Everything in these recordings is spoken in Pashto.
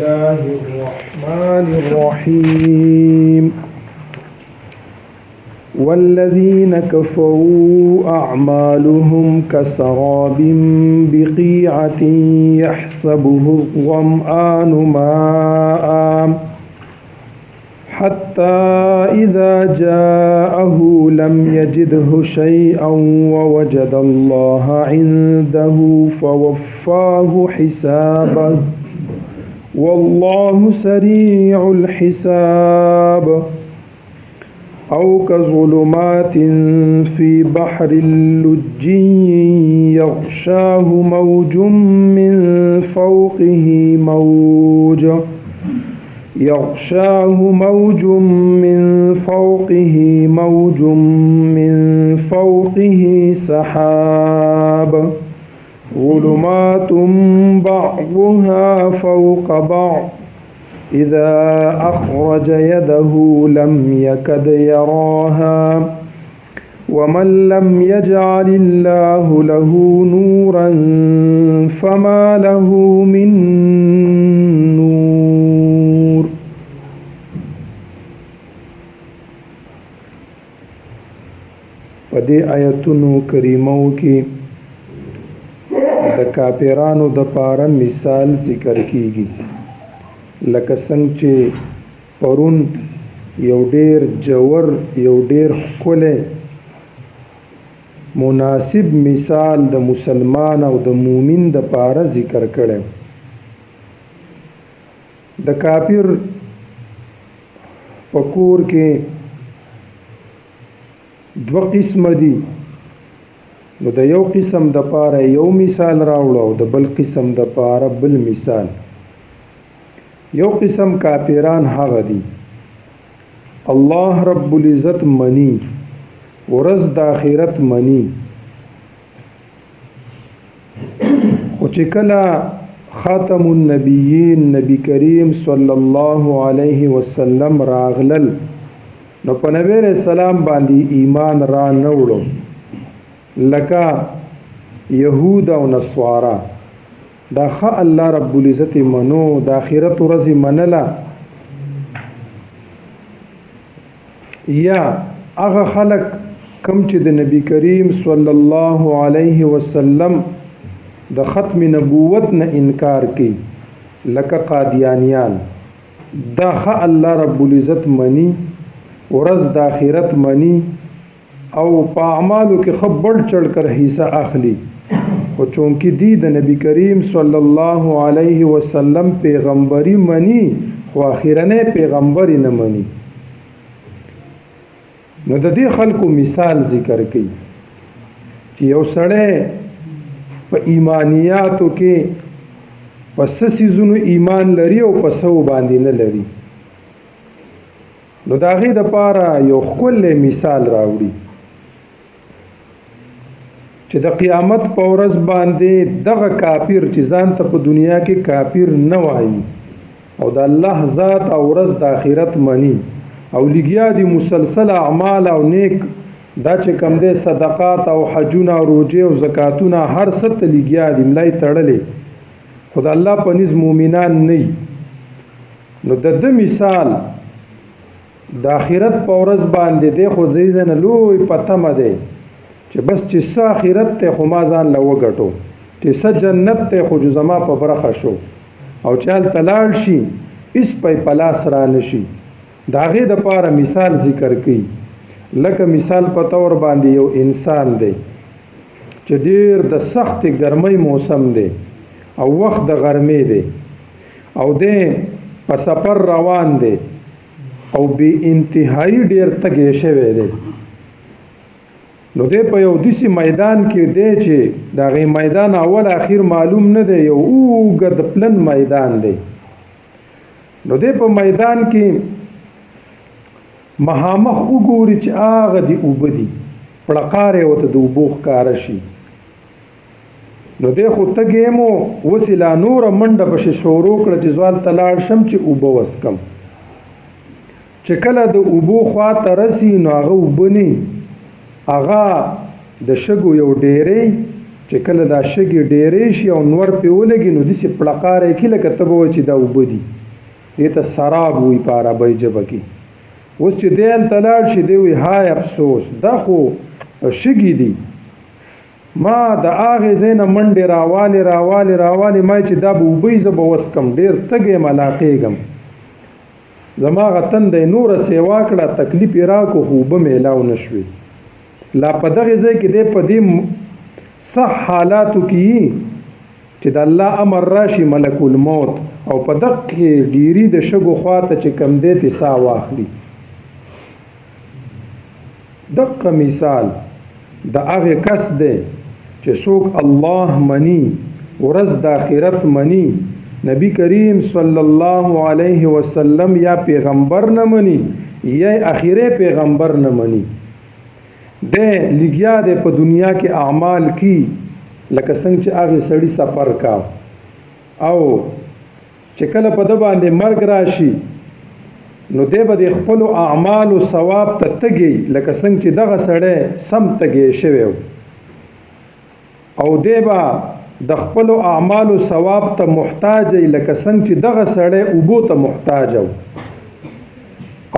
الله الرحمن الرحيم والذين كفروا أعمالهم كسراب بقيعة يحسبه الظمآن ماء حتى إذا جاءه لم يجده شيئا ووجد الله عنده فوفاه حسابه والله سريع الحساب أو كظلمات في بحر لجي يغشاه موج من فوقه موج من فوقه سحاب ظلمات بعضها فوق بعض إذا أخرج يده لم يكد يراها ومن لم يجعل الله له نورا فما له من نور. په دې آیتونو کریمو کې د کافرانو د پاره مثال ذکر کیږي لکه څنګه چې پرون یو ډیر جوور یو ډیر ښکلی مناسب مثال د مسلمان او د مومن د پاره ذکر کړی. د کافر په کور کې دو قسم دي، نو د یو قسم د پاره یو مثال راوړو او د بل قسم د پاره بل مثال. یو قسم کافران هغه دي الله رب العزت منی ورځ د آخرت منی، او چې کله خاتم النبیین نبی کریم صلی الله علیه وسلم راغلل نو په نبی علیہ السلام باندې ایمان را نوړو لکه یهود او نصارا. دا خ الله رب العزت منو د آخرت ورځ منله، یا هغه خلق کم چې د نبی کریم صلی الله علیه وسلم د ختم نبوت نه انکار کوي لکه قادیانیان. دا خ الله رب العزت منی ورځ د آخرت منی او په اعمالو کې خبر چړ کر حصہ اخلي، خو چونکی دی د نبی کریم صلی الله علیه وسلم پیغمبري منی خو اخیرنه پیغمبري نه منی. نو د دې خلکو مثال ذکر کړي چې یو سړی په ایمانیاتو کې پس سيزونو ایمان لري او پسو باندې نه لري، نو دا غي د پاره یو خپل مثال راوړي چې د قیامت په ورځ باندې دغه کافر چې ځان ته په دنیا کې کافر نه وایي او د الله ذات او ورځ د آخرت مني او لګیا دي مسلسل اعمال او نیک دا چې کم دي صدقات او حجونه او روزه او زکاتونه هر څه ته لګیا دي ملای تړلې، خدای الله په نس مؤمنان نه. نو د مثال د آخرت په ورځ باندې دی خو دې نه لوی پتمه دی چې بس چې څه آخرت ته خو ما ځان له وګټو چې څه جنت ته خو زما په برخه شو او چال تلاړ شي اس په پلاس را نشي. دا غي د پاره مثال ذکر کړي لکه مثال په تور باندې یو انسان دی چې ډیر د سخت ګرمۍ موسم دی او وخت د غرمې دی او د په سفر روان دی او به انتهایی ډیر تګې شوی دی. نو دې په یو دسی میدان کې دی چې دا غي میدان اول اخیر معلوم نه دی، یو اوږد پلن میدان دی. نو دې په میدان کې مهامخ وګوري چې هغه دی وبدي پړقاره وته د وبوخ کار شي. نو دې خو تګېمو وسیلا نور منډه بشه شروع کړ چې ځوال تلاړ شم چې وبو وسکم. چې کله د اوبو خوا ته رسی نو هغه وبني هغه د شګو یو ډیرې چې کله دا شګې ډېرې شي او نور پې ولګي نو داسې پړقاری کي لکه ته به وایې چې دا اوبه دي. دې ته سراب وایي په عربۍ ژبه کې. اوس چې دی هلته لاړ شي دی وایي های افسوس دا خو شګې دي، ما د هغې ځای نه منډې راوالې ما چې دا به اوبه زه به وڅکم، ډېر تږی یم علاقېږم، زما هغه تنده یې نوره سیوا کړه، تکلیف یې راکړو خو اوبه میلاو نه شوې. لا په دغې ځای کې دی په دې صح حالاتو کې چې د الله امر راشي ملک الموت او په دغه کې ډیری د شګو خواته چې کم دی تی سا واخلي. دغه مثال د هغې کس دی چې څوک الله مني، ورځ د آخرت مني، نبی کریم صلی الله علیه وسلم یا پیغمبر نه مني یا اخیری پیغمبر نه مني، د لګیا د په دنیا کې اعمال کی لکه څنګه چې هغه سړی سفر کا او چې کله په د باندې مرګ راشي نو دی به د خپل اعمال او ثواب ته تګي لکه څنګه چې دغه سړی سم تګي شوی او دی به د خپل اعمال او ثواب ته محتاج لکه څنګه چې دغه سړی اوبو ته محتاج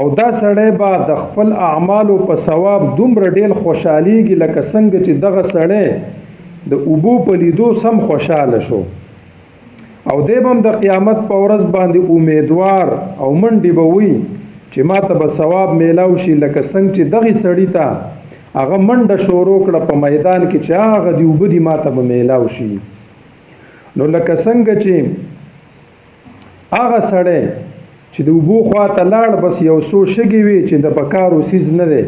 او دا سړی به د خپل اعمالو په ثواب دومره ډېر خوشحالېږي لکه څنګه چې دغه سړی د اوبو په لیدو سم خوشحاله شو او دی به هم د قیامت په ورځ باندې امیدوار او منډې به وي چې ما ته به ثواب میلاو شي لکه څنګه چې دغې سړي ته هغه منډه شروع کړه په میدان کې چې هغه د اوبه دي ما ته به میلاو شي. نو لکه څنګه چې هغه سړی چې د اوبو خواته لاړ بس یو څو شګې وي چې د پکارو سیز نه دی،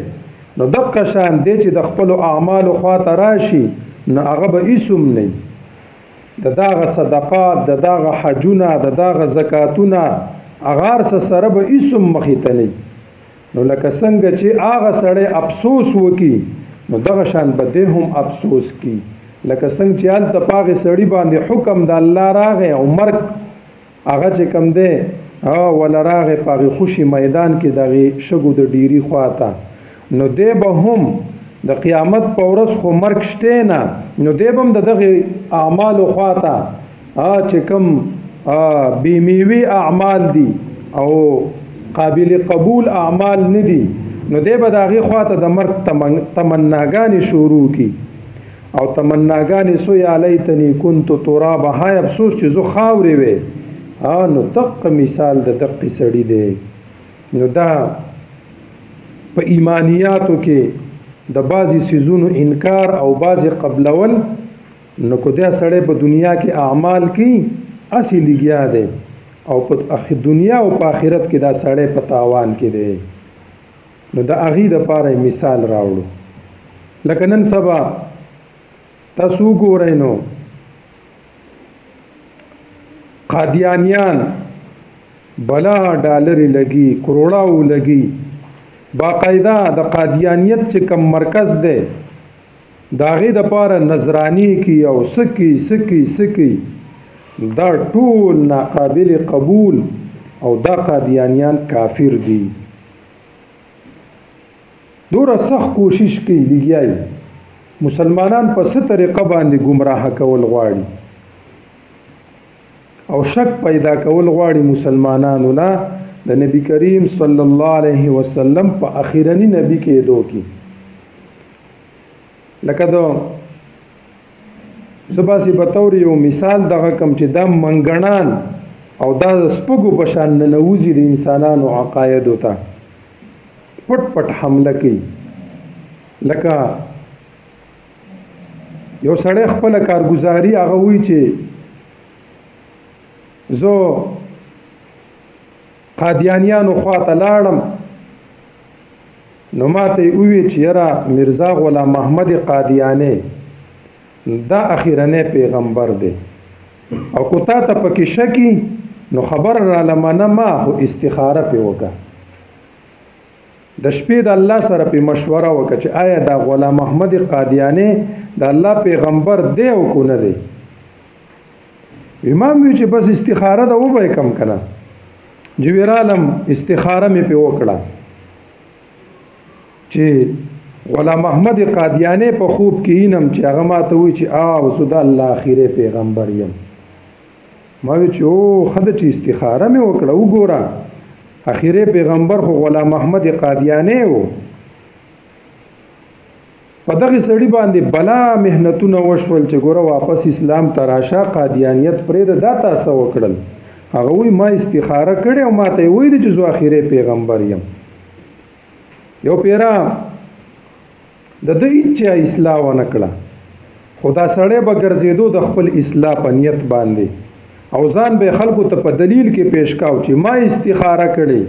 نو دغه شان دی چې د خپلو اعمالو خواته راشي نو هغه به هیڅ هم نه د دغه صدقات، د دغه حجونه، د دغه زکاتونه هغه هر څه سره به هیڅ هم مخې ته نه. نو لکه څنګه چې هغه سړی افسوس وکړي نو دغه شان به دی هم افسوس کړي، لکه څنګه چې هلته په هغې سړي باندې حکم د الله راغی او مرګ هغه چې کوم دی ولا راغې په هغې خوشي میدان کې دغې شګو د ډیري خواته، نو دی به هم د قیامت په ورځ خو مرګ شته نه، نو دی به هم د دغې اعمالو خواته چې کوم بې میوې اعمال دي او قابل قبول اعمال نه دي، نو دی به د هغې خواته د مرګ تمناګانې شروع کړي او تمناګانې سو یا لیتنی کنت ترابا، های افسوس چې زه خاورې وې. نو دقه مثال د دقه سړی دی. نو دا په ایمانیاتو کې د بعضی سیزونو انکار او بعضی قبلول، نو کو دا سړی په دنیا کې اعمال کې اسی لګیا دی او په دنیا او په آخرت کې دا سړی په تاوان کې دی. نو د هغې دپاره مثال راوړو. لکه نن سبا تاسو وګورئ نو قادیانیان بلا ډالرې لګي، کروڑاو لګي، باقاعده د قادیانیت چې کم مرکز دی د هغې دپاره نظرانی کی او سکی دا ټول ناقابل قبول او دا قادیانیان کافر دي. دوره سخت کوشش کوي لګیای مسلمانان په څه طریقه باندې گمراه کول غواړي او شک پیدا کول غواړي مسلمانانو نه د نبی کریم صلی الله علیه وسلم په اخیرنی نبی کېدو کې. لکه دا زباسي بطور یو مثال دغه کم چې دا منګنان او دا سپګو په شان ننوزي د انسانانو عقایدو ته پټ پټ حمله کوي. لکه یو سړی خپل کارګزاري هغه وی چې زه قادیانیانو خواته لاړم، نو ماته یې ووی چې یاره مرزا غلام محمد قادیانی دا اخیرنی پیغمبر دی او کو تا ته پکې شکی نو خبر را لمنه ما خو استخاره پې وکړه، د شپې د الله سره پې مشوره وکړه چې آیا دا غلام محمد قادیانی د الله پیغمبر دی او کو نه دی. امام وی چې بس استخاره ده وبه کم کنه جویر عالم استخاره مې په وکړه چې غلام محمد قادیانی په خوب کې اینم چې هغه ماته وی چې اوس د الله اخیره پیغمبر یم. ما وی چې او خدای چې استخاره مې وکړه وګوره اخیره پیغمبر خو غلام محمد قادیانی وو. په دغه سړی باندې بلا مهنتونه وشول چې ګوره واپس اسلام ته راشه قادیانیت پرې د تاسو وکړل. هغه وی ما استخاره کړې او ماته وی چې زو اخیره پیغمبر یم. یو پیرا د دې چې اصلاح ونه کړه خدا سړی به ګرځېدو د خپل اصلاح په نیت باندې او ځان به خلکو ته په دلیل کې پیش کاو چې ما استخاره کړې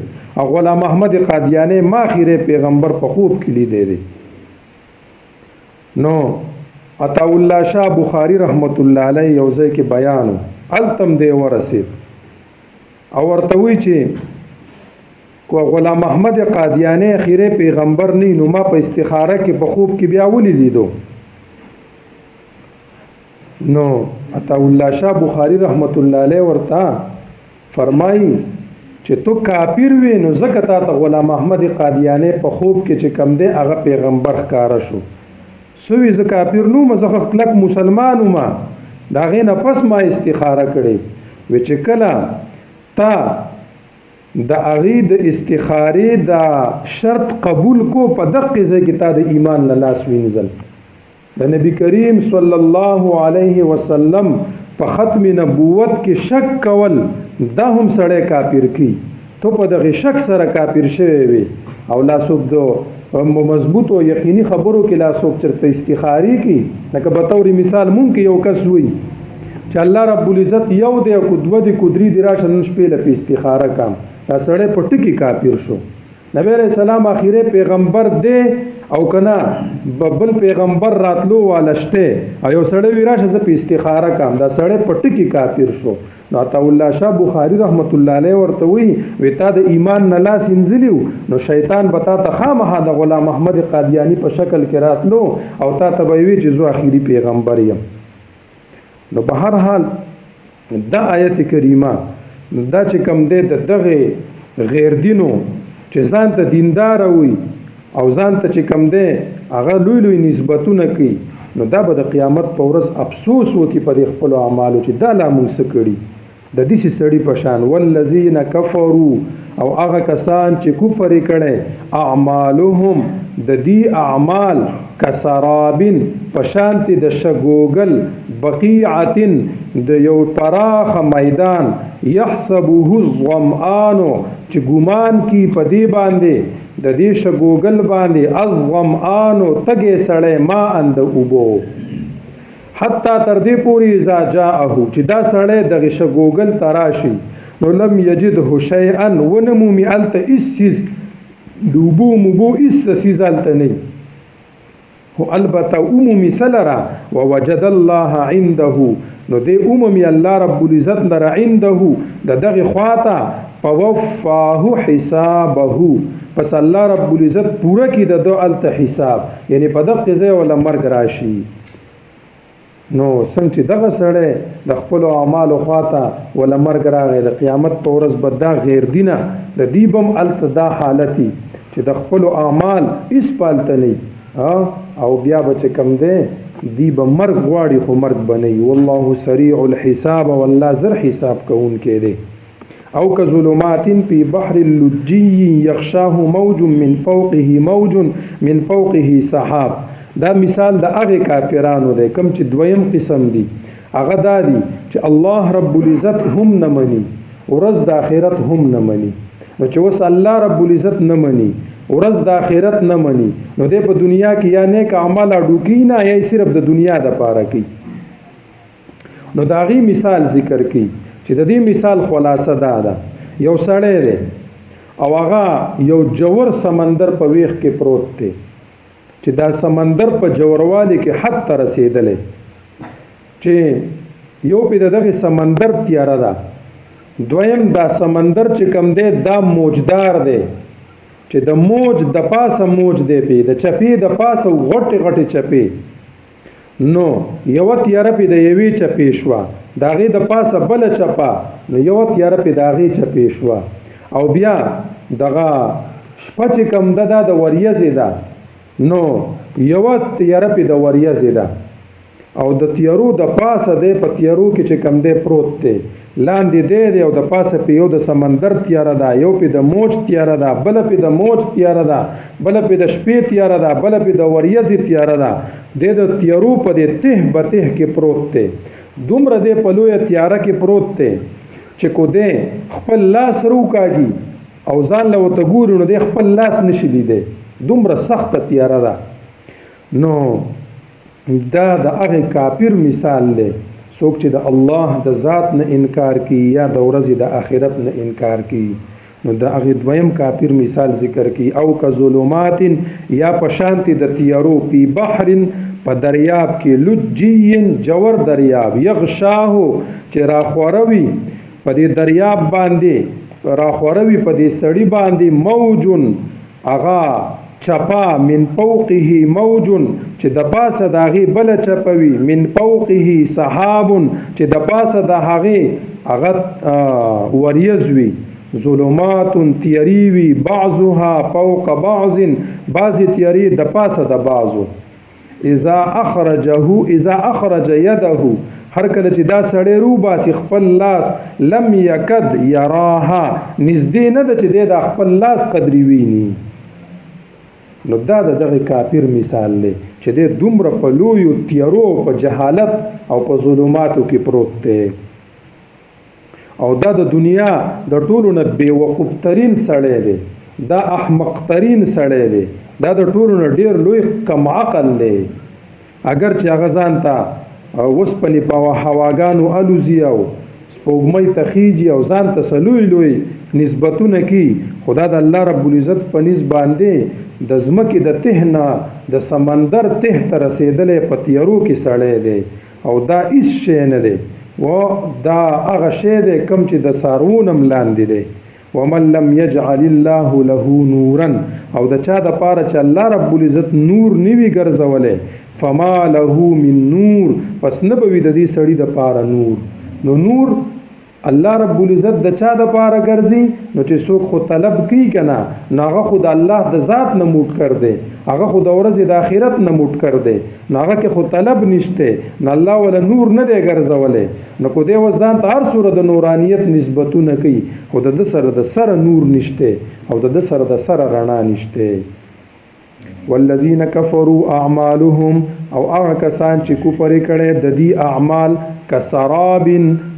او غلام محمد قادیانی ما اخیره پیغمبر په خوب کې لیدې دي. نو عطا الله شاه بخاری رحمت الله علیه یو ځای کې بیان التم دی ورسید او ورته وی چې کو غلام محمد قادیانی اخیره پیغمبر نه نو ما په استخاره کې په خوب کې بیا ولې لیدو. نو عطا الله شاه بخاری رحمت الله علیه ورته فرمایي چې تو کافر وې نو زکه تا ته غلام محمد قادیانی په خوب کې چې کم دی هغه پیغمبر ښکارا شو. سوی ز کافر نو مزخ کلک مسلمانو ما دا غینه پس ما استخاره کړي و چې کله تا د اغه د استخاره دا شرط قبول کو په دقه ځای کې تا د ایمان نه لاس وینځل. د نبی کریم صلی الله علیه وسلم په ختم نبوت کې شک کول دا هم سړی کافر کی. تو په دغه شک سره کافر شوی وي او لاسوک دو مضبوط او یقیني خبرو کې لاسوک چرته استخاری کی لکه به تور مثال مونږ کې یو کس وي چې الله رب العزت یو دی او قدوه دی قدرت دی راشه نن شپې له استخاره کام دا سړی په ټکی کافر شو. نبی علیہ السلام اخیره پیغمبر دی او کنا بل پیغمبر راتلو والشته او یو سړی ویراشه ز په استخاره کام دا سړی په ټکی کافر شو. نو عطا الله شاه بخاری رحمت الله علیه ورته وی وتا د ایمان نه لاس انزلیو نو شیطان بتا ته خامخا د غلام محمد قادیانی په شکل کې راتلو او تا ته وی چې زو اخیری پیغمبر یم. نو په هر حال دا آیت کریمه دا چې کم دی دغه غیر دینو چې ځان ته دیندار وي او ځان ته چې کم دی هغه لوی لوی نسبتونه کوي نو دا به د قیامت په ورځ افسوس وکړي په خپل اعمالو چې دا لا موږ څه کړي. د دې سړي په شان والذین کفروا او هغه کسان چې کفر کړي اعمالهم د دې اعمال کسرابن پشانتی د شګوګل بقیعتن د یو پراخ میدان یحسبه الظمآن چې ګمان کی په دې باندې د دې شګوګل باندې الظمآن تګې سړې ما اند اوبو حتی تر دې پوری اذا جاءه چې دا سړې د شګوګل تراشي نو لم یجده شیئا ونمومی الت اسس دوبو مبو اس سیزالت نه هو البته عمومي سلرا ووجد الله عنده نو دې عمومي الله رب العزت در عنده دغه خواته فوفاه حسابه پس الله رب العزت پورا کی د الت حساب یعنی په دغه ځای ولا مرګ راشي. نو څنګه دغه سړی د خپل اعمالو خواته ولا مرګ راغی د قیامت په ورځ به دا غیر دینه د دیبم الت دا حالتي چې د خپل اعمال اس پالته نه او بیا به کم دی دی به مرګ غواړي خو مرګ بنئ. والله سریع الحساب والله زر حساب کوون کې دی. او كظلمات في بحر اللجي يغشاه موج من فوقه موج من فوقه سحاب. دا مثال د هغه کافرانو دی کوم چې دویم قسم دي هغه دا دي چې الله رب العزت هم نه مني ورځ د آخرت هم نه مني. نو چې وس الله رب العزت نه مني ورځ د آخرت نه مني نو د په دنیا کې یا نیک اعمال اډو کی نه یا صرف د دنیا د پاره کی. نو دا غي مثال ذکر کی چې د دې مثال خلاصه ده یو سړی دی او هغه یو جوور سمندر په ویخ کې پروت دی چې دا سمندر په جوړوالي کې حد ته رسیدلې چې یو په دغه سمندر تیار ده دویم دا سمندر چې کم دی دا موجدار دی چې د موج د پاسه موج دی په د چپی د پاسه غټي غټي چپی نو یو تیار په د یوي چپی شو داغه د پاسه بل چپا نو یو تیار په داغه چپی شو او بیا دغه شپه چې کم ده د وریځ ده نو یو تیاره په د وریځ ده او د تیارو د پاسه دی په تیارو کې چې کم دی پروت دی لاندې دی او د پاسه په یو د سمندر تیاره ده یو په د موج تیاره ده بل په د موج تیاره ده بل په د شپې تیاره ده بل په د وریځ تیاره ده د تیارو په د ته بته کې پروت دی دومره دی په لوی تیاره کې پروت دی چې کو دی خپل لاس روکاږي او ځان له وته ګوري نو دی خپل لاس نشي لیدي دومره سخت تیاره ده نو دا د هغه کافر مثال دی څوک چې د الله د ذات نه انکار کوي یا د ورځې د آخرت نه انکار کوي نو د هغه دویم کافر مثال ذکر کوي او کظلمات یا پشانتی د تیارو پی بحر په دریاب کې لجین جوور دریاب یغشاه چې راخوروي په دې دریاب باندې راخوروي په دې سړی باندې موجون اغا چپا من فوقه موج چې د پاسه د هغې بله چپوي من فوقه سحاب چې د پاسه د هغې وریځ وي ظلمات تیری وي بعضها فوق بعض بعضې تیری د پاسه د بعضو اذا اخرج يده هر کله چې دا سړی روباسي خپل لاس لم یکد یراها نږدې نه ده چې د خپل لاس قدرې ویني نو دا دغه کافر مثال دی چې د دومره په لویو تیارو په جهالت او په ظلماتو کې پروت دی او دا د دنیا د ټولو نه بیوقوف ترین سړی دی دا احمق ترین سړی دی دا د ټولو نه ډیر لوی کم عقل دی اگر چې هغه ځان ته وسپنې په هواګانو الوزي او سپوږمۍ ته خیږي او ځان ته لوی نسبتونه کوي خدا د الله رب العزت په نسبت باندې د ځمکې د ته نه د سمندر ته ته رسېدلې په تیارو کې سړی دی او دا هیڅ شی نه دی و دا هغه شی دی کوم چې د څاروو نه لاندې دی ومن لم یجعل الله له نورا او د چا دپاره چې الله رب العزت نور نه وي ګرځولی فما له من نور پس نه به وي د دې سړي دپاره نور نو نور الله رب العزت د چا د پاره ګرځي نو چې څوک خو طلب کوي کنه نو هغه خو د الله د ذات نه موټ کړ دی هغه خو د ورځې د آخرت نه موټ کړ دی نو هغه کې خو طلب نشته نو الله ولا نور نه دی ګرځولی نو کو دی وځان ته هر صورت د نورانیت نسبتونه کوي خو د سره د سره نور نشته او د سره د سره رڼا نشته والذین کفروا اعمالهم او هغه کسان چې کفر کړي د دې اعمال کسراب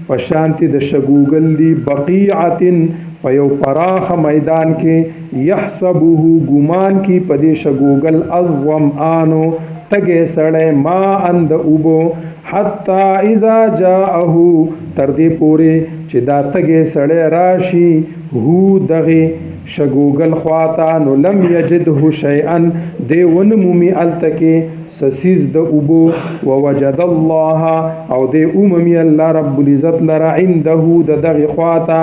پشانتی د شګوګل دی بقیعه په یو پراخ میدان کې یحسبه ګمان کی په دې شګوګل ازوم آنو تګه سړی ما اند اوبو حتی اذا جاءه تر دې پورې چې دا تګه سړی راشي هو دغه شګوګل خواتا نو لم یجده شیئا دی ونمومی التکه سسیز د اوبو ووجد الله او د اوممی الله رب العزت لرا عنده د دغه خواتا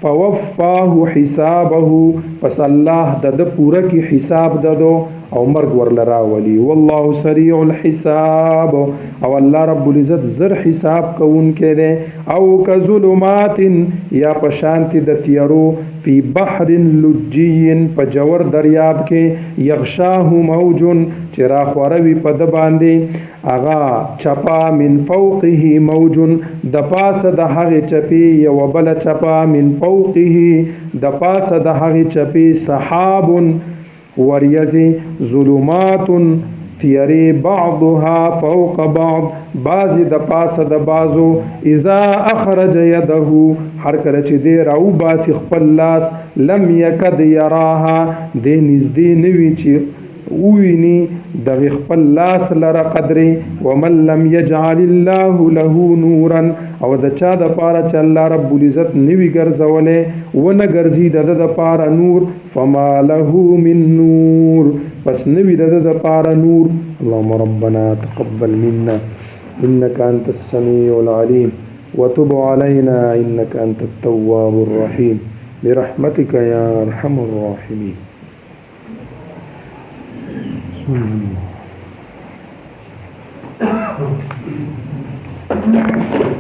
فوفاه حسابه پس الله د پوره کی حساب ددو او مرګ ورلرا ولی والله سریع الحساب او الله رب العزت زر حساب کون کړي او کظلمات یا پشانتی د تیارو فی بحر لجی په جوور دریاب کې یغشاه موج چرا خوروي په د باندې اغا چپا من فوقه موج د پاسه د هغه چپی یو بل چپا من فوقه د پاسه د هغه چپی سحاب وریزی ظلمات تیری بعضها فوق بعض بعضی د پاسه د بازو اذا اخرج يده هر کله چې دی راو باسی خپل لاس لم یکد یراها دی نږدې نوي چې وویني د خپل لاس لره قدرې ومن لم یجعل الله له نورا او د چا د پاره چې الله رب العزت نوي ګرځولې ونه ګرځي د پاره نور فما له من نور پس نوي د پاره نور اللهم ربنا تقبل منا انك انت السميع العليم وتب علينا انك انت التواب الرحيم برحمتك يا ارحم الراحمين. Thank you.